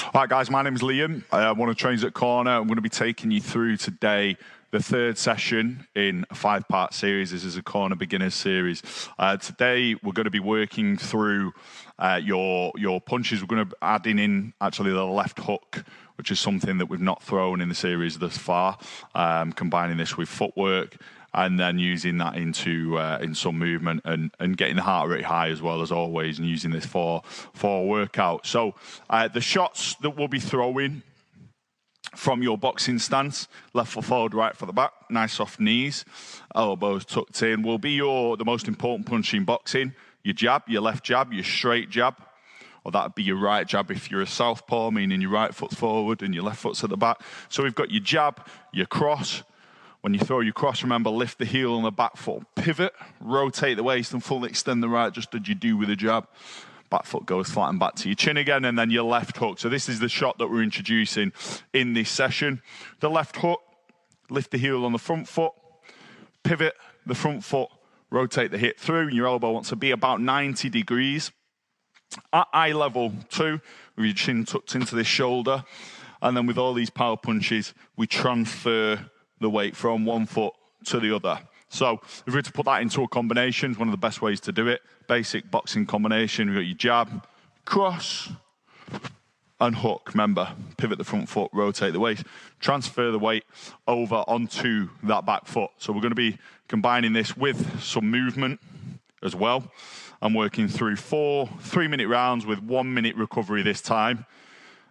All right, guys, my name is Liam. I'm one of TrainWithCorner. I'm going to be taking you through today the third session in a 5-part series. This is a corner beginners series. Today, we're going to be working through your punches. We're going to be adding in actually the left hook, which is something that we've not thrown in the series thus far, combining this with footwork and then using that into in some movement and getting the heart rate high as well as always, and using this for workout. So the shots that we'll be throwing from your boxing stance, left foot forward, right foot the back, nice soft knees, elbows tucked in, will be the most important punch in boxing. Your jab, your left jab, your straight jab, or that would be your right jab if you're a southpaw, meaning your right foot's forward and your left foot's at the back. So we've got your jab, your cross. When you throw your cross, remember, lift the heel on the back foot, pivot, rotate the waist and fully extend the right, just as you do with a jab. Back foot goes flat and back to your chin again, and then your left hook. So this is the shot that we're introducing in this session. The left hook, lift the heel on the front foot, pivot the front foot, rotate the hip through, and your elbow wants to be about 90 degrees. At eye level too, with your chin tucked into the shoulder. And then with all these power punches, we transfer the weight from one foot to the other. So if we were to put that into a combination, it's one of the best ways to do it. Basic boxing combination. We've got your jab, cross, and hook. Remember, pivot the front foot, rotate the waist, transfer the weight over onto that back foot. So we're going to be combining this with some movement as well. I'm working through 4 3-minute rounds with 1 minute recovery this time,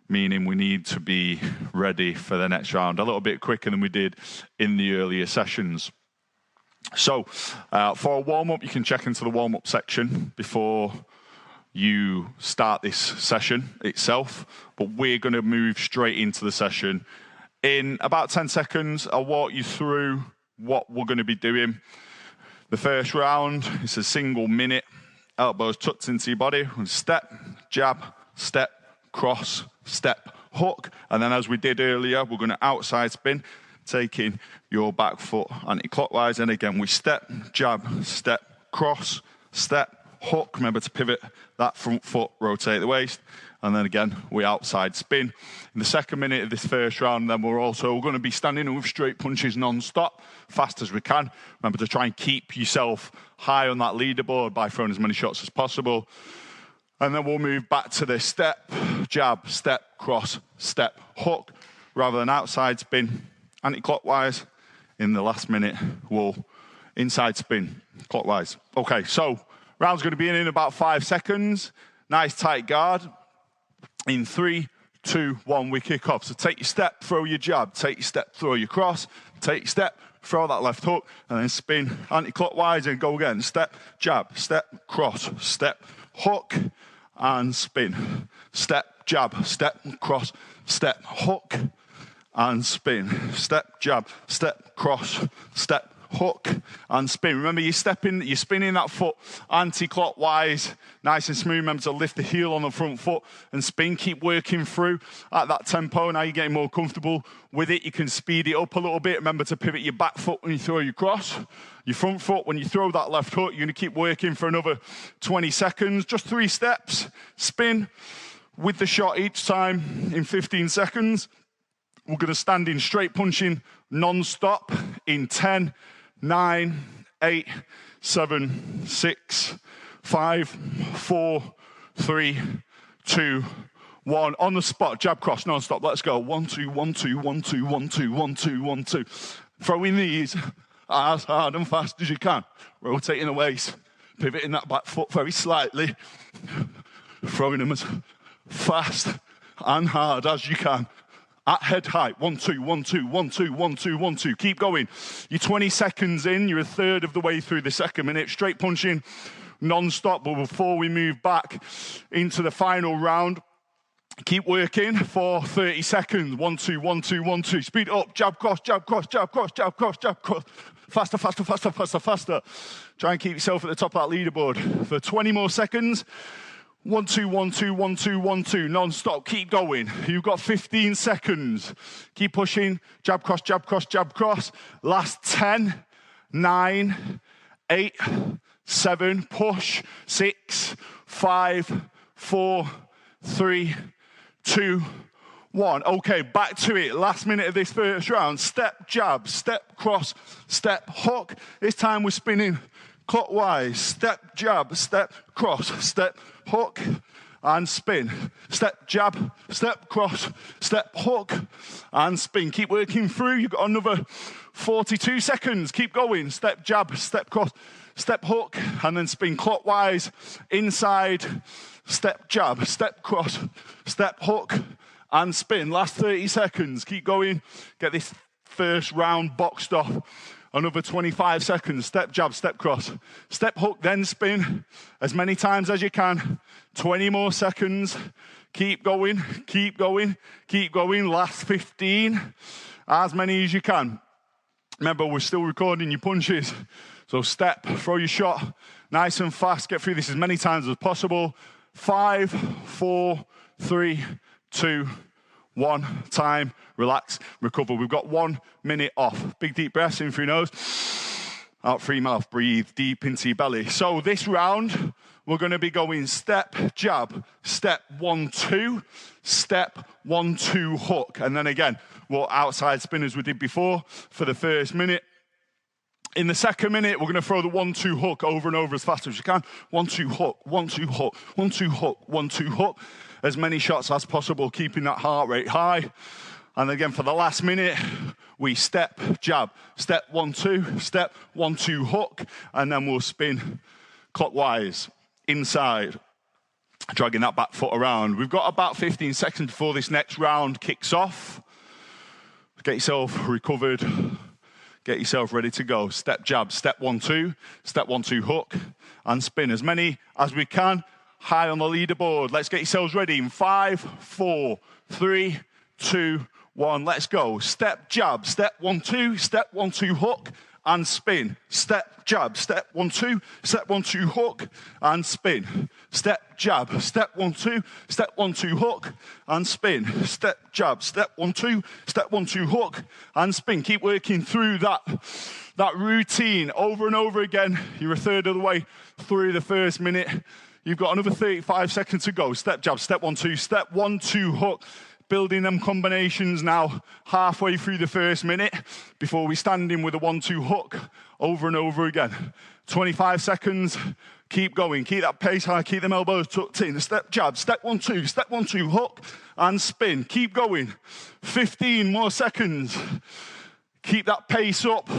meaning we need to be ready for the next round a little bit quicker than we did in the earlier sessions. So for a warm-up, you can check into the warm-up section before you start this session itself, but we're going to move straight into the session. In about 10 seconds, I'll walk you through what we're going to be doing. The first round is a single minute, elbows tucked into your body, step, jab, step, cross, step, hook, and then as we did earlier, we're going to outside spin, taking your back foot anti-clockwise, and again we step, jab, step, cross, step, hook. Remember to pivot that front foot, rotate the waist, and then again we outside spin. In the second minute of this first round, then we're also going to be standing with straight punches non-stop, fast as we can. Remember to try and keep yourself high on that leaderboard by throwing as many shots as possible. And then we'll move back to the step, jab, step, cross, step, hook, rather than outside spin, anti-clockwise. In the last minute, we'll inside spin, clockwise. Okay, so round's going to be in about 5 seconds. Nice tight guard. In 3, 2, 1, we kick off. So take your step, throw your jab, take your step, throw your cross, take your step, throw that left hook, and then spin anti-clockwise and go again. Step, jab, step, cross, step, hook, and spin. Step, jab, step, cross, step, hook, and spin. Step, jab, step, cross, step, hook, and spin. Remember, you're spinning that foot anti-clockwise, nice and smooth. Remember to lift the heel on the front foot and spin. Keep working through at that tempo. Now you're getting more comfortable with it. You can speed it up a little bit. Remember to pivot your back foot when you throw your cross. Your front foot, when you throw that left hook, you're going to keep working for another 20 seconds. Just 3 steps. Spin with the shot each time in 15 seconds. We're going to stand in straight punching non-stop in 10, 9, 8, 7, 6, 5, 4, 3, 2, 1. On the spot, jab, cross, non-stop. Let's go. 1, 2, 1, 2, 1, 2, 1, 2, 1, 2, 1, 2. Throwing these as hard and fast as you can. Rotating the waist, pivoting that back foot very slightly. Throwing them as fast and hard as you can. At head height, 1, 2, 1, 2, 1, 2, 1, 2, 1, 2. Keep going. You're 20 seconds in. You're a third of the way through the second minute. Straight punching, non-stop. But before we move back into the final round, keep working for 30 seconds. 1, 2, 1, 2, 1, 2. Speed up. Jab, cross, jab, cross, jab, cross, jab, cross, jab, cross. Faster, faster, faster, faster, faster. Try and keep yourself at the top of that leaderboard for 20 more seconds. 1, 2, 1, 2, 1, 2, 1, 2, non-stop. Keep going. You've got 15 seconds. Keep pushing. Jab, cross, jab, cross, jab, cross. Last 10, 9, 8, 7, push. 6, 5, 4, 3, 2, 1. Okay, back to it. Last minute of this first round. Step, jab, step, cross, step, hook. This time we're spinning clockwise. Step, jab, step, cross, step, hook, and spin. Step, jab, step, cross, step, hook, and spin. Keep working through. You've got another 42 seconds. Keep going. Step, jab, step, cross, step, hook, and then spin clockwise, inside, step, jab, step, cross, step, hook, and spin. Last 30 seconds. Keep going. Get this first round boxed off. Another 25 seconds. Step, jab, step, cross. Step, hook, then spin as many times as you can. 20 more seconds. Keep going, keep going, keep going. Last 15. As many as you can. Remember, we're still recording your punches. So step, throw your shot. Nice and fast. Get through this as many times as possible. 5, 4, 3, 2, 1. Time. Relax. Recover. We've got 1 minute off. Big deep breaths in through your nose. Out through your mouth. Breathe deep into your belly. So this round, we're going to be going step, jab, step, 1, 2, step, 1, 2, hook. And then again, what outside spin as we did before for the first minute. In the second minute, we're going to throw the 1, 2 hook over and over as fast as you can. 1, 2 hook, 1, 2 hook, 1, 2 hook, 1, 2 hook. As many shots as possible, keeping that heart rate high. And again, for the last minute, we step, jab, step, 1, 2, step, 1, 2 hook. And then we'll spin clockwise, inside, dragging that back foot around. We've got about 15 seconds before this next round kicks off. Get yourself recovered. Get yourself ready to go. Step, jab, step, 1, 2, step, 1, 2, hook, and spin as many as we can. High on the leaderboard. Let's get yourselves ready in 5, 4, 3, 2, 1. Let's go. Step, jab, step, 1, 2, step, 1, 2, hook, and spin. Step, jab, step, 1, 2, step, 1, 2, hook, and spin. Step, jab, step, 1, 2, step, 1, 2, hook, and spin. Step, jab, step, 1, 2, step, 1, 2, hook, and spin. Keep working through that routine over and over again. You're a third of the way through the first minute. You've got another 35 seconds to go. Step, jab, step, 1, 2, step, 1, 2, hook. Building them combinations now halfway through the first minute before we stand in with a 1, 2 hook over and over again. 25 seconds. Keep going. Keep that pace high. Keep them elbows tucked in. Step, jab, step, 1, 2, step, 1, 2, hook, and spin. Keep going. 15 more seconds. Keep that pace up.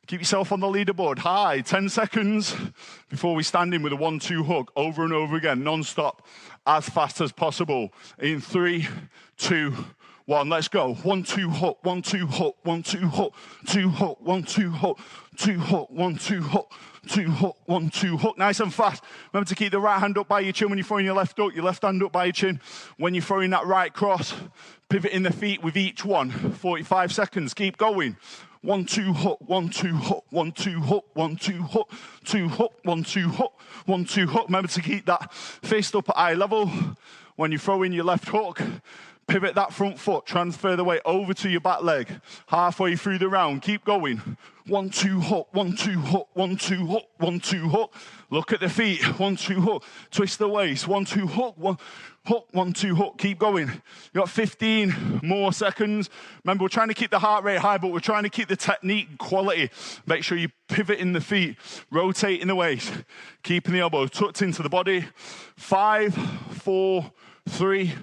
Keep yourself on the leaderboard high. 10 seconds before we stand in with a 1, 2 hook over and over again, non-stop, as fast as possible. In 3, 2, 1. Let's go. 1, 2 hook, 1, 2 hook, 1, 2 hook, 2 hook, 1, 2 hook, 2 hook, 1, 2 hook, 2 hook, 1, 2 hook. Nice and fast. Remember to keep the right hand up by your chin when you're throwing your left hook, your left hand up by your chin. When you're throwing that right cross, pivoting the feet with each one. 45 seconds. Keep going. 1, 2 hook, 1, 2 hook, 1, 2 hook, 1, 2 hook, 2 hook, 1, 2 hook, 1, 2 hook. Remember to keep that fist up at eye level. When you throw in your left hook, pivot that front foot, transfer the weight over to your back leg. Halfway through the round, keep going. 1, 2 hook, 1, 2 hook, 1, 2 hook, 1, 2 hook. Look at the feet. 1, 2 hook. Twist the waist. 1, 2 hook, 1 hook, 1, 2 hook. Keep going. You got 15 more seconds. Remember, we're trying to keep the heart rate high, but we're trying to keep the technique quality. Make sure you pivot in the feet, rotating the waist, keeping the elbows tucked into the body. 5, 4, 3,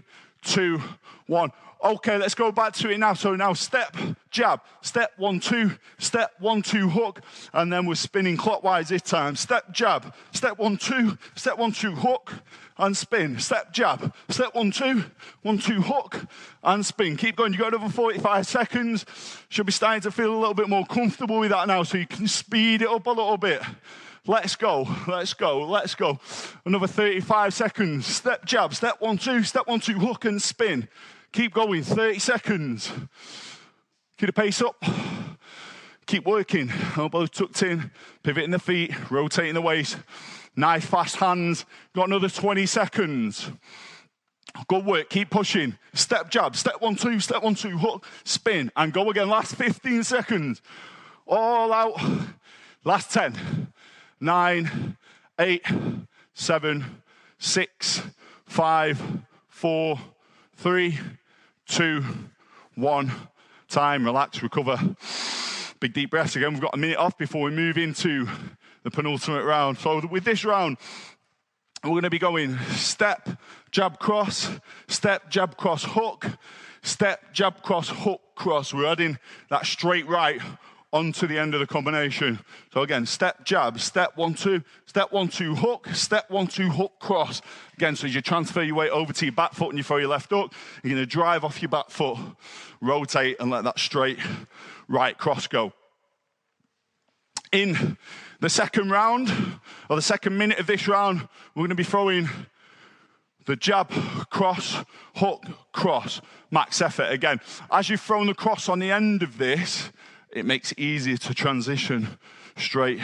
2, 1. Okay, let's go back to it now. So now step, jab, step, 1, 2, step, 1, 2, hook, and then we're spinning clockwise this time. Step, jab, step, 1, 2, step, 1, 2, hook, and spin. Step, jab, step, 1, 2, 1, 2, hook, and spin. Keep going. You got another 45 seconds. Should be starting to feel a little bit more comfortable with that now, so you can speed it up a little bit. Let's go, let's go, let's go. Another 35 seconds. Step, jab, step, 1, 2, step, 1, 2, hook, and spin. Keep going, 30 seconds. Keep the pace up. Keep working. Elbows tucked in, pivoting the feet, rotating the waist. Nice fast hands. Got another 20 seconds. Good work, keep pushing. Step, jab, step, 1, 2, step, 1, 2, hook, spin, and go again. Last 15 seconds. All out. Last 10. 9, 8, 7, 6, 5, 4, 3, 2, 1. Time, relax, recover. Big deep breaths again. We've got a minute off before we move into the penultimate round. So with this round, we're going to be going step, jab, cross, step, jab, cross, hook, step, jab, cross, hook, cross. We're adding that straight right onto the end of the combination. So again, step, jab, step, 1, 2, step, 1, 2, hook, step, 1, 2, hook, cross. Again, so as you transfer your weight over to your back foot and you throw your left hook, you're going to drive off your back foot, rotate and let that straight right cross go. In the second round, or the second minute of this round, we're going to be throwing the jab, cross, hook, cross, max effort. Again, as you've thrown the cross on the end of this, it makes it easier to transition straight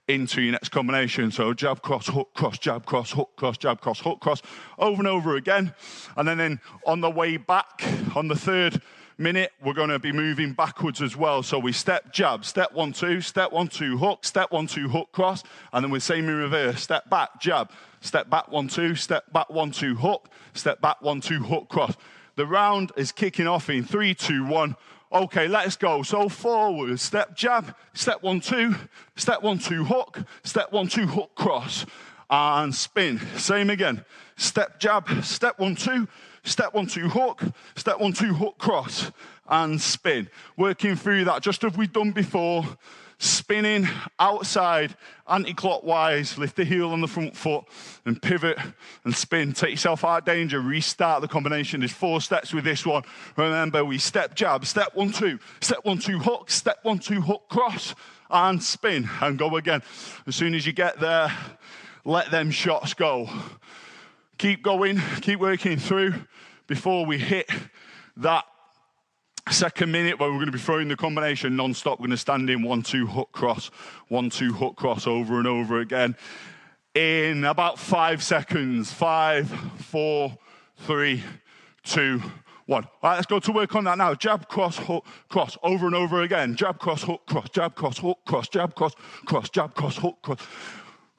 into your next combination. So jab, cross, hook, cross, jab, cross, hook, cross, jab, cross, hook, cross, over and over again. And then on the way back, on the third minute, we're going to be moving backwards as well. So we step, jab, step, 1, 2, step, 1, 2, hook, step, 1, 2, hook, cross. And then we're same in reverse. Step back, jab, step back, 1, 2, step back, 1, 2, hook, step back, 1, 2, hook, cross. The round is kicking off in 3, 2, 1. Okay, let's go. So forward, step, jab, step, 1, 2, step, 1, 2, hook, step, 1, 2, hook, cross, and spin. Same again. Step, jab, step, 1, 2, step, 1, 2, hook, step, 1, 2, hook, cross, and spin. Working through that just as we've done before. Spinning outside, anti-clockwise, lift the heel on the front foot and pivot and spin. Take yourself out of danger, restart the combination. There's 4 steps with this one. Remember, we step, jab, step, 1, 2, step, 1, 2, hook, step, 1, 2, hook, cross, and spin, and go again. As soon as you get there, let them shots go. Keep going, keep working through before we hit that second minute where we're going to be throwing the combination non-stop. We're going to stand in 1, 2, hook, cross, 1, 2, hook, cross over and over again in about 5 seconds. 5, 4, 3, 2, 1. All right, let's go to work on that now. Jab, cross, hook, cross, over and over again. Jab, cross, hook, cross, jab, cross, hook, cross, jab, cross, jab, cross, hook, cross.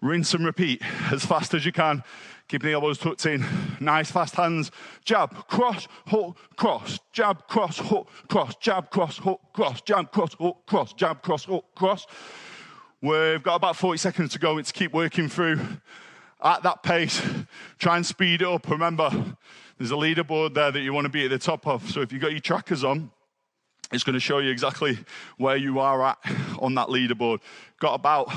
Rinse and repeat as fast as you can. Keeping the elbows tucked in. Nice, fast hands. Jab, cross, hook, cross. Jab, cross, hook, cross. Jab, cross, hook, cross. Jab, cross, hook, cross. Jab, cross, hook, cross. We've got about 40 seconds to go. It's keep working through at that pace. Try and speed it up. Remember, there's a leaderboard there that you want to be at the top of. So if you've got your trackers on, it's going to show you exactly where you are at on that leaderboard. Got about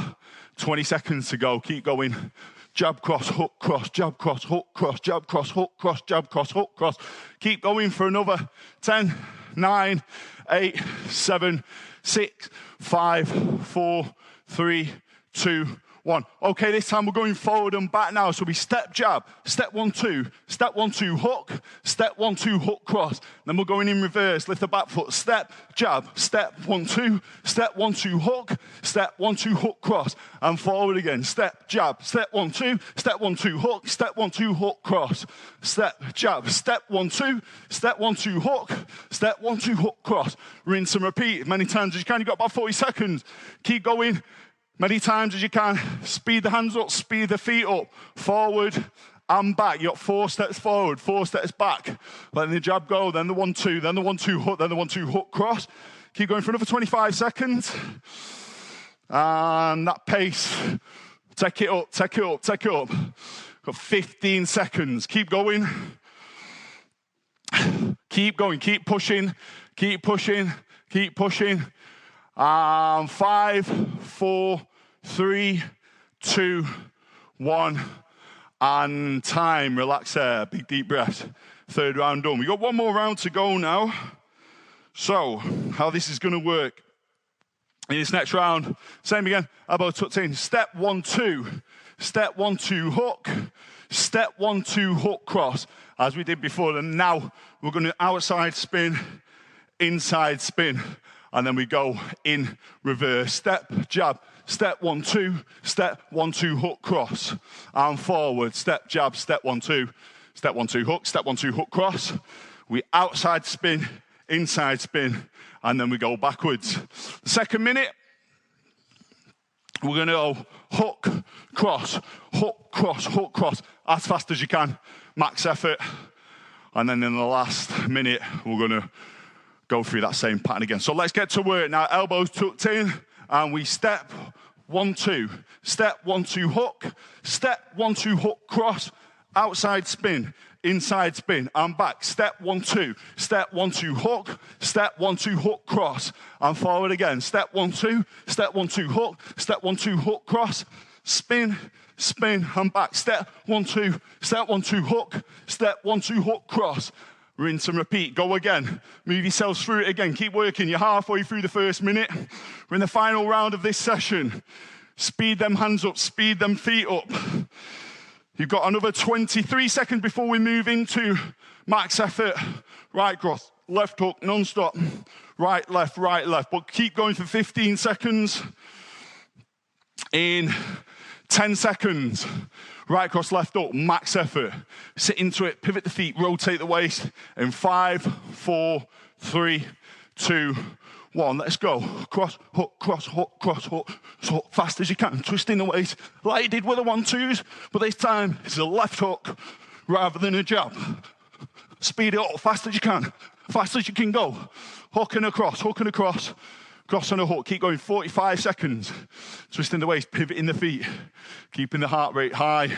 20 seconds to go. Keep going. Jab, cross, hook, cross, jab, cross, hook, cross, jab, cross, hook, cross, jab, cross, hook, cross. Keep going for another 10, 9, 8, 7, 6, 5, 4, 3, 2, 1. Okay, this time we're going forward and back now. So we step, jab, step, 1, 2, step, 1, 2, hook, step, 1, 2, hook, cross. Then we're going in reverse. Lift the back foot, step, jab, step, 1, 2, step, 1, 2, hook, step, 1, 2, hook, cross, and forward again. Step, jab, step, 1, 2, step, 1, 2, hook, step, 1, 2, hook, cross. Step, jab, step, 1, 2, step, 1, 2, hook, step, 1, 2, hook, cross. Rinse and repeat many times as you can. You've got about 40 seconds. Keep going. Many times as you can. Speed the hands up, speed the feet up. Forward and back. You've got 4 steps forward, 4 steps back. Letting the jab go, then the 1, 2, then the 1, 2 hook, then the 1, 2 hook cross. Keep going for another 25 seconds. And that pace. Take it up, take it up, take it up. Got 15 seconds. Keep going. Keep going, keep pushing, keep pushing, keep pushing. 5, 4, 3, 2, 1, and time. Relax there, big deep breath. Third round done. We got one more round to go now. So, how this is going to work. In this next round, same again, elbow tucked in. Step, 1, 2. Step, 1, 2, hook. Step, 1, 2, hook, cross. As we did before. And now we're going to outside spin, inside spin. And then we go in reverse. Step, jab, step, 1, 2, step, 1, 2, hook, cross. And forward, step, jab, step, 1, 2, step, 1, 2, hook, step, 1, 2, hook, cross. We outside spin, inside spin, and then we go backwards. The second minute, we're going to go hook, cross, as fast as you can. Max effort. And then in the last minute, we're going to go through that same pattern again. So let's get to work now. Elbows tucked in, and we step, 1, 2. Step, 1, 2, hook. Step, 1, 2, hook, cross. Outside spin, inside spin, and back. Step, 1, 2. Step, 1, 2, hook. Step, 1, 2, hook, cross. And forward again. Step, 1, 2. Step, 1, 2, hook. Step, 1, 2, hook, cross. Spin, spin, and back. Step, 1, 2. Step, 1, 2, hook. Step, 1, 2, hook, cross. Rinse and repeat. Go again. Move yourselves through it again. Keep working. You're halfway through the first minute. We're in the final round of this session. Speed them hands up. Speed them feet up. You've got another 23 seconds before we move into max effort. Right cross, left hook, non-stop. Right, left, right, left. But keep going for 15 seconds. In 10 seconds. Right cross, left up, max effort. Sit into it, pivot the feet, rotate the waist. In 5, 4, 3, 2, 1. Let's go. Cross, hook, cross, hook, cross, hook. So fast as you can. Twisting the waist like you did with the 1-2s. But this time, it's a left hook rather than a jab. Speed it up fast as you can. Fast as you can go. Hook and across, hook and across. Cross and a hook. Keep going. 45 seconds. Twisting the waist, pivoting the feet. Keeping the heart rate high.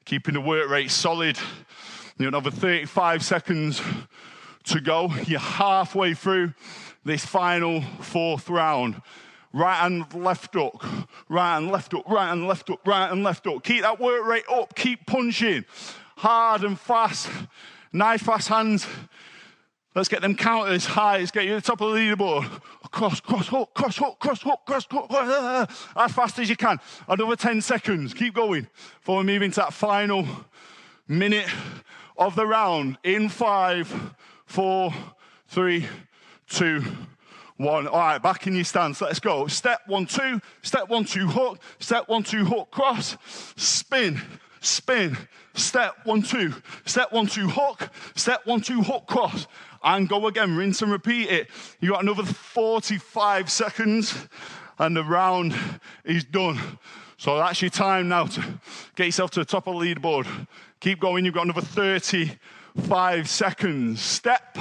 Keeping the work rate solid. You have another 35 seconds to go. You're halfway through this final 4th round. Right and left hook. Right and left hook. Right and left hook. Right and left hook. Keep that work rate up. Keep punching. Hard and fast. Nice fast hands. Let's get them counters high. Let's get you to the top of the leaderboard. Cross, cross, hook, cross, hook, cross, hook, cross, hook. As fast as you can. Another 10 seconds. Keep going. Before we move into that final minute of the round. In 5, 4, 3, 2, 1. All right, back in your stance. Let's go. Step, 1, 2. Step, 1, 2, hook. Step, 1, 2, hook, cross. Spin, spin. Step, 1, 2. Step, 1, 2, hook. Step, 1, 2, hook, cross. And go again. Rinse and repeat it. You got another 45 seconds, and the round is done. So that's your time now to get yourself to the top of the leaderboard. Keep going. You've got another 35 seconds. Step,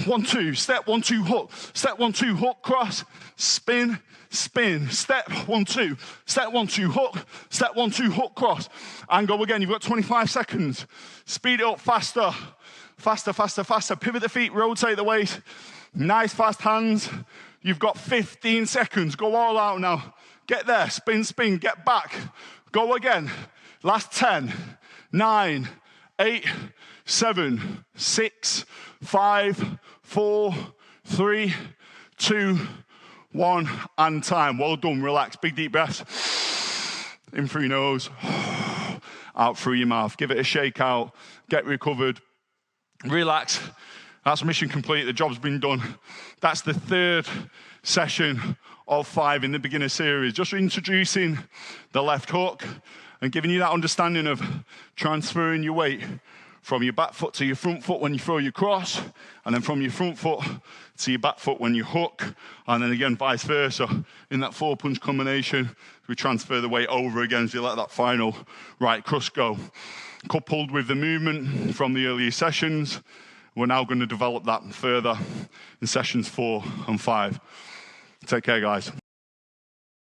1, 2. Step, 1, 2, hook. Step, 1, 2, hook, cross. Spin, spin. Step, 1, 2. Step, 1, 2, hook. Step, 1, 2, hook, cross. And go again. You've got 25 seconds. Speed it up faster. Faster, faster, faster. Pivot the feet, rotate the waist. Nice fast hands. You've got 15 seconds. Go all out now. Get there. Spin, spin. Get back. Go again. Last 10, 9, 8, 7, 6, 5, 4, 3, 2, 1, and time. Well done. Relax. Big deep breaths. In through your nose. Out through your mouth. Give it a shake out. Get recovered. Relax. That's mission complete. The job's been done. That's the 3rd session of 5 in the beginner series. Just introducing the left hook and giving you that understanding of transferring your weight from your back foot to your front foot when you throw your cross, and then from your front foot to your back foot when you hook, and then again vice versa. In that 4-punch combination, we transfer the weight over again as you let that final right cross go. Coupled with the movement from the earlier sessions, we're now going to develop that further in sessions 4 and 5. Take care, guys.